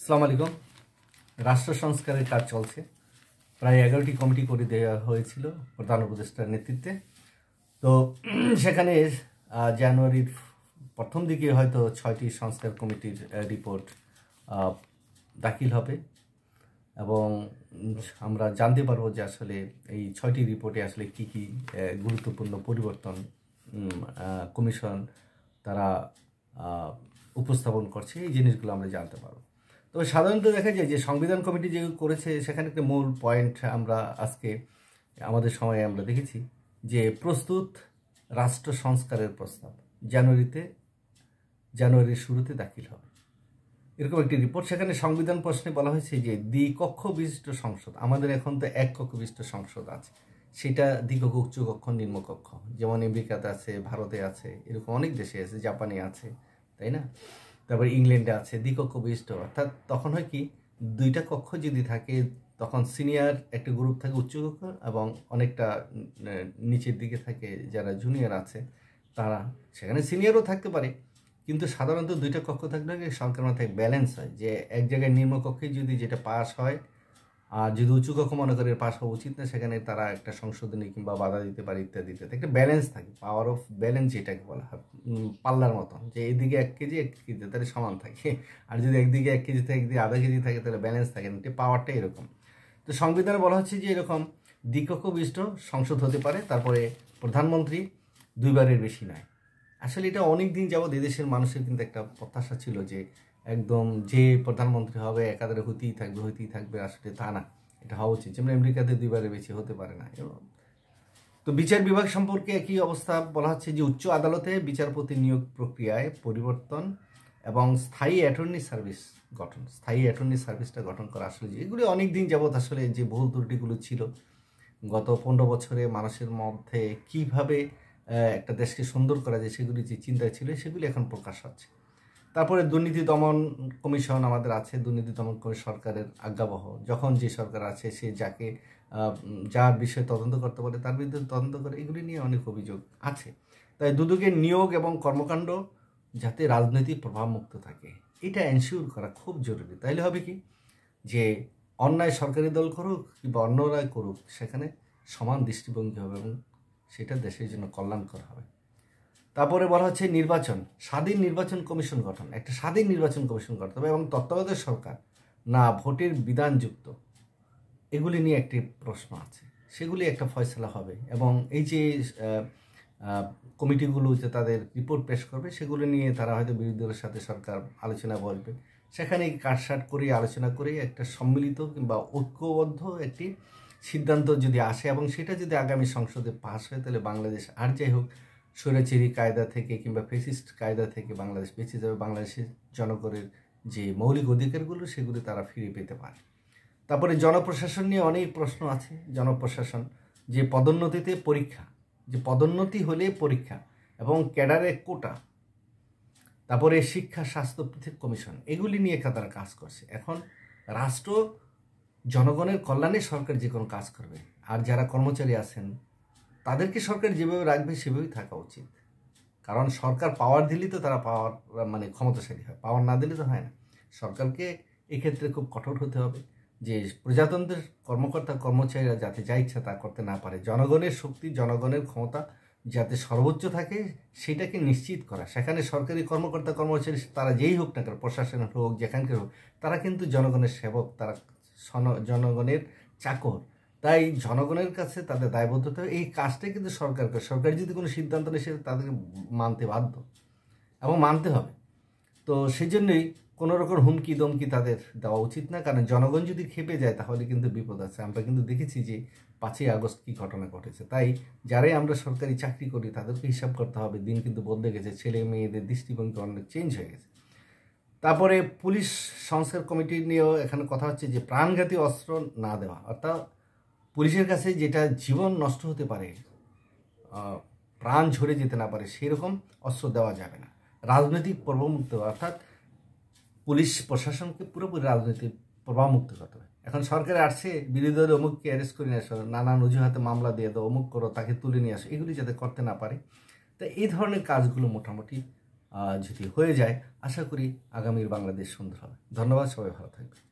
আসসালামু আলাইকুম। রাষ্ট্র সংস্কারের কাজ চলছে। প্রায় 11টি কমিটি করে দেওয়া হয়েছিল প্রধান উপদেষ্টার নেতৃত্বে। তো সেখানে জানুয়ারির প্রথম দিকে হয়তো 6টি সংস্কার কমিটির রিপোর্ট দাখিল হবে এবং আমরা জানতে পারবো যে আসলে এই 6টি রিপোর্টে আসলে কি কি গুরুত্বপূর্ণ পরিবর্তন কমিশন তারা উপস্থাপন করছে, এই জিনিসগুলো আমরা জানতে পারবো। তবে সাধারণত দেখা যায় যে সংবিধান কমিটি যে করেছে সেখানে একটা মূল পয়েন্ট আমরা আজকে আমাদের সময়ে আমরা দেখেছি যে প্রস্তুত রাষ্ট্র সংস্কারের প্রস্তাব জানুয়ারির শুরুতে দাখিল হবে, এরকম একটি রিপোর্ট। সেখানে সংবিধান প্রশ্নে বলা হয়েছে যে দ্বিকক্ষ বিশিষ্ট সংসদ, আমাদের এখন তো এক কক্ষ বিশিষ্ট সংসদ আছে, সেটা দ্বিকক্ষ, উচ্চকক্ষ, নিম্নকক্ষ, যেমন আমেরিকাতে আছে, ভারতে আছে, এরকম অনেক দেশে আছে, জাপানে আছে, তাই না? তারপরে ইংল্যান্ডে আছে দ্বিকক্ষ বিশিষ্ট। অর্থাৎ তখন হয় কি, দুইটা কক্ষ যদি থাকে তখন সিনিয়র একটা গ্রুপ থাকে উচ্চকক্ষ এবং অনেকটা নিচের দিকে থাকে যারা জুনিয়র আছে তারা, সেখানে সিনিয়রও থাকতে পারে, কিন্তু সাধারণত দুইটা কক্ষ থাকলে সরকার মাথায় ব্যালেন্স হয় যে এক জায়গায় নিম্নকক্ষে যদি যেটা পাস হয় আর যদি উঁচু কক্ষ মনে করে পাস হওয়া উচিত না, সেখানে তারা একটা সংশোধনী কিংবা বাধা দিতে পারে ইত্যাদিতে, একটা ব্যালেন্স থাকে, পাওয়ার অফ ব্যালেন্স যেটাকে বলা হয়, পাল্লার মতন, যে এদিকে 1 কেজি 1 কেজি তাহলে সমান থাকে, আর যদি একদিকে 1 কেজি থাকে একদিকে আধা কেজি থাকে তাহলে ব্যালেন্স থাকে না, পাওয়ারটা এরকম। তো সংবিধানে বলা হচ্ছে যে এরকম দ্বিকক্ষ বিশিষ্ট সংসদ হতে পারে, তারপরে প্রধানমন্ত্রী 2বারের বেশি নয়। আসলে এটা অনেক দিন যাবৎ এদেশের মানুষের কিন্তু একটা প্রত্যাশা ছিল যে একদম যে প্রধানমন্ত্রী হবে একাধারে হতেই থাকবে, আসলে তা না, এটা হওয়া উচিত, যেমন আমেরিকাতে 2বারের বেশি হতে পারে না। তো বিচার বিভাগ সম্পর্কে একই অবস্থা বলা হচ্ছে যে উচ্চ আদালতে বিচারপতি নিয়োগ প্রক্রিয়ায় পরিবর্তন এবং স্থায়ী অ্যাটর্নি সার্ভিসটা গঠন করা, আসলে এগুলি অনেক দিন যাবৎ আসলে যে ভুল ত্রুটিগুলো ছিল গত 15 বছরে মানুষের মধ্যে কিভাবে একটা দেশকে সুন্দর করা যায় সেগুলি যে চিন্তা ছিল সেগুলি এখন প্রকাশ হচ্ছে। তারপরে দুর্নীতি দমন কমিশন আমাদের আছে, দুর্নীতি দমন কমিশন সরকারের আজ্ঞাবহ, যখন যে সরকার আছে সে যার বিষয়ে তদন্ত করতে পারে তার বিরুদ্ধে তদন্ত করে, এগুলি নিয়ে অনেক অভিযোগ আছে। তাই দুদকের নিয়োগ এবং কর্মকাণ্ড যাতে রাজনৈতিক প্রভাবমুক্ত থাকে এটা এনশিওর করা খুব জরুরি। তাইলে হবে কি, যে অন্যায় সরকারি দল করুক কিংবা অন্যরাই করুক সেখানে সমান দৃষ্টিভঙ্গি হবে এবং সেটা দেশের জন্য কল্যাণকর হবে। তারপরে বলা হচ্ছে স্বাধীন নির্বাচন কমিশন গঠন, একটা স্বাধীন নির্বাচন কমিশন করতে হবে এবং তত্ত্বাবধায়ক সরকার না ভোটের বিধানযুক্ত, এগুলি নিয়ে একটি প্রশ্ন আছে, সেগুলি একটা ফয়সলা হবে এবং এই যে কমিটিগুলো যে তাদের রিপোর্ট পেশ করবে সেগুলো নিয়ে তারা হয়তো বিরোধী দলের সাথে সরকার আলোচনা বলবে, সেখানে কাটসাট করে আলোচনা করে একটা সম্মিলিত কিংবা ঐক্যবদ্ধ একটি সিদ্ধান্ত যদি আসে এবং সেটা যদি আগামী সংসদে পাস হয় তাহলে বাংলাদেশ আর যাই হোক স্বৈরাচারী কায়দা থেকে কিংবা ফ্যাসিস্ট কায়দা থেকে বাংলাদেশ বেঁচে যাবে, বাংলাদেশের জনগণের যে মৌলিক অধিকারগুলো সেগুলো তারা ফিরে পেতে পারে। তারপরে জনপ্রশাসন নিয়ে অনেক প্রশ্ন আছে। জনপ্রশাসন যে পদোন্নতিতে পরীক্ষা, যে পদোন্নতি হলে পরীক্ষা এবং ক্যাডারে কোটা, তারপরে শিক্ষা স্বাস্থ্য পৃথক কমিশন, এগুলি নিয়ে তারা কাজ করছে। এখন রাষ্ট্র জনগণের কল্যাণে সরকার যে কোনো কাজ করবে, আর যারা কর্মচারী আছেন তাদেরকে সরকার যেভাবে রাখবে সেভাবেই থাকা উচিত, কারণ সরকার পাওয়ার দিলেই তো তারা পাওয়ার ক্ষমতাশালী হয়, পাওয়ার না দিলে তো হয় না। সরকারকে এক্ষেত্রে খুব কঠোর হতে হবে যে প্রজাতন্ত্রের কর্মকর্তা কর্মচারীরা যাতে যা ইচ্ছা তা করতে না পারে, জনগণের শক্তি জনগণের ক্ষমতা যাতে সর্বোচ্চ থাকে সেটাকে নিশ্চিত করা। সেখানে সরকারি কর্মকর্তা কর্মচারী তারা যেই হোক না কেন, প্রশাসন হোক যেখানকার হোক, তারা কিন্তু জনগণের সেবক, তারা জনগণের চাকর, তাই জনগণের কাছে তাদের দায়বদ্ধতা, এই কাজটাই কিন্তু সরকার করে। সরকার যদি কোনো সিদ্ধান্ত নেয় সেটা তাদেরকে মানতে বাধ্য এবং মানতে হবে। তো সেই জন্যই কোনো রকম হুমকি দমকি তাদের দেওয়া উচিত না, কারণ জনগণ যদি খেপে যায় তাহলে কিন্তু বিপদ আছে। আমরা কিন্তু দেখেছি যে 5ই আগস্ট কী ঘটনা ঘটেছে। তাই যারাই আমরা সরকারি চাকরি করি তাদেরকে হিসাব করতে হবে, দিন কিন্তু বদলে গেছে, ছেলে মেয়েদের দৃষ্টিভঙ্গি অনেক চেঞ্জ হয়ে গেছে। তারপরে পুলিশ সংস্কার কমিটি নিয়েও এখানে কথা হচ্ছে যে প্রাণঘাতী অস্ত্র না দেওয়া, অর্থাৎ পুলিশের কাছে যেটা জীবন নষ্ট হতে পারে, প্রাণ ঝরে যেতে না পারে সেরকম অস্ত্র দেওয়া যাবে না। রাজনৈতিক প্রভাবমুক্ত, অর্থাৎ পুলিশ প্রশাসনকে পুরোপুরি রাজনৈতিক প্রভাবমুক্ত করতে হবে। এখন সরকারে আসছে বিরোধী দলের অমুককে অ্যারেস্ট করে নিয়ে আসো, নানান অজুহাতে মামলা দিয়ে দাও, অমুক করো, তাকে তুলে নিয়ে আসো, এগুলি যাতে করতে না পারে। তাই এই ধরনের কাজগুলো মোটামুটি যদি হয়ে যায়, আশা করি আগামীর বাংলাদেশ সুন্দর হবে। ধন্যবাদ, সবাই ভালো থাকবে।